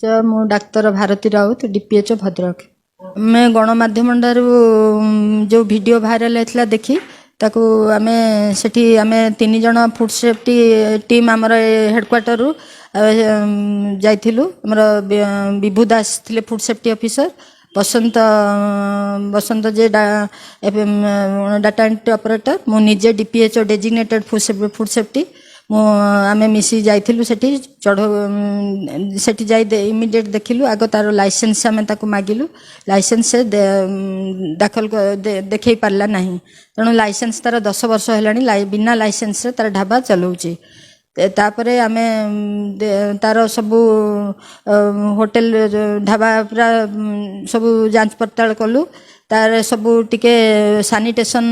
मु डाक्तर भारती राउत डीपीएचओ भद्रक। मैं गणमाध्यम जो वीडियो भाइराल होता देखी ताकू आमे सेठी आमे 3 जन फूड सेफ्टी टीम आमर हेडक्वार्टर रु जाइथिलु। हमर विभू दास थिले फूड सेफ्टी ऑफिसर, बसंत बसंत जे डाटा एंट्री ऑपरेटर, मु निजे डीपीएचओ डेजिग्नेटेड फूड सेफ्टी आमे मिसी जाइथिलु। सेठी चढ़ो सेठी जाई इमिडिएट देखिलु। आगो तार लाइसेंस आमे ताकू मागिलु, लाइसेंस से दाखल देखै पारला नहीं। तेणु लाइसेंस तार 10 वर्ष हेलानी बिना लाइसेंस रे तार ढाबा चलाउची। तापरे आमे तार सबू होटल ढाबा पूरा सबू जांच पड़ताल कलु। तार सबू टिके सैनिटेशन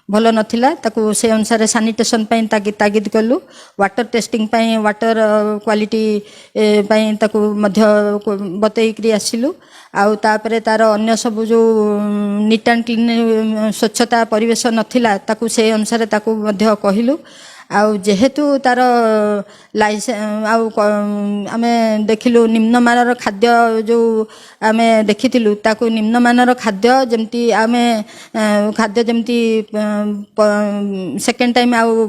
भल नथिला, ताकू से अनुसार सैनिटेशन पई तागिद कलु। वाटर टेस्टिंग पई वाटर क्वालिटी पई ताकू मध्य बतैकरी आसिलु। आउ तापरे तार अन्य सबू जो नीट एंड क्लीन स्वच्छता परिवेश नथिला ताकू से अनुसार ताकू मध्य कहिलु। आउ जेहेतु तार लाइसेंस आमे देखिलु निम्नमानर खाद्य जो आमे देखिथिलु ताकू निम्नमानर खाद्य जमती आमे खाद्य जमती सेकेंड टाइम आउ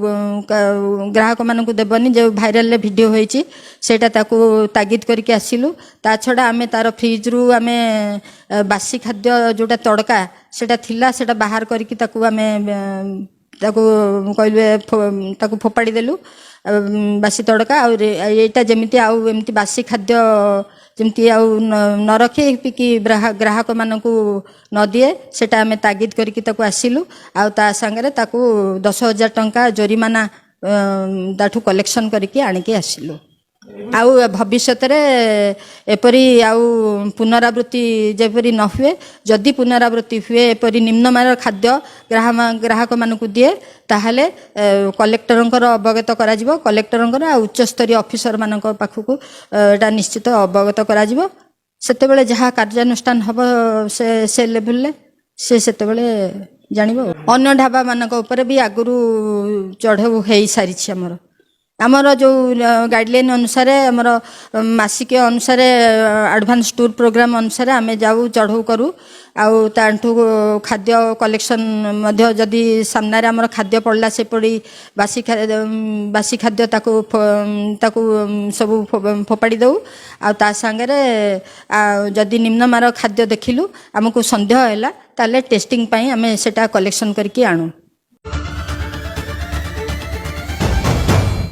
ग्राहक मानकू देबनी जो भाइराल वीडियो होईची सेटा ताकू तागिद करके आसिलु। ता छडा आमे तार फ्रिज रु आमे बासी खाद्य जोटा तड़का सेटा थिला सेटा बाहर करके ताकू आमे ताकू कहले ताकू फोपाड़ी देलु बासी तड़का। आईटा जमिति आउ एमती बासी खाद्य जमती आउ न रखे कि ग्राहक मानकू न दिए सेटा आमे तागिद करके ताकू आसिलु। आउ ता संगरे ताकू 10,000 टंका जोरिमाना ताठू कलेक्शन करके आनिके आसिलु। आउ भविष्य एपरी आउ पुनरावृत्ति जेपरी न हुए, जदि पुनरावृत्ति हुए एपरी निम्नमान खाद्य ग्राहक मानकू दिए ताहले कलेक्टरंकर अवगत करा जिवो। कलेक्टरंकर आ उच्च स्तरीय ऑफिसर मानक पाखकू एटा निश्चित अवगत करा जिवो। सेतेबेले जहा कार्यानुष्ठान हबो से लेवल ले सेतेबेले जानिबो। अन्य ढाबा मानक ऊपर भी आगुरु चढ़ऊ हेई सारिछि। आमर जो गाइडलाइन अनुसार आमर मासिक अनुसार एडवांस टूर प्रोग्राम अनुसार आमे जाऊ चढ़ऊ करू। आउ तांठू खाद्य कलेक्शन मध्य जदि सामने आमर खाद्य पड़ला से पड़ी बासी खाद्य ताकू सब फोपाड़ी दऊ। आ ता संगे जदि निम्नमार खाद्य देखिलु आमको संदेह हैला ताले टेस्टिंग पई आमे सेटा कलेक्शन करके आणु।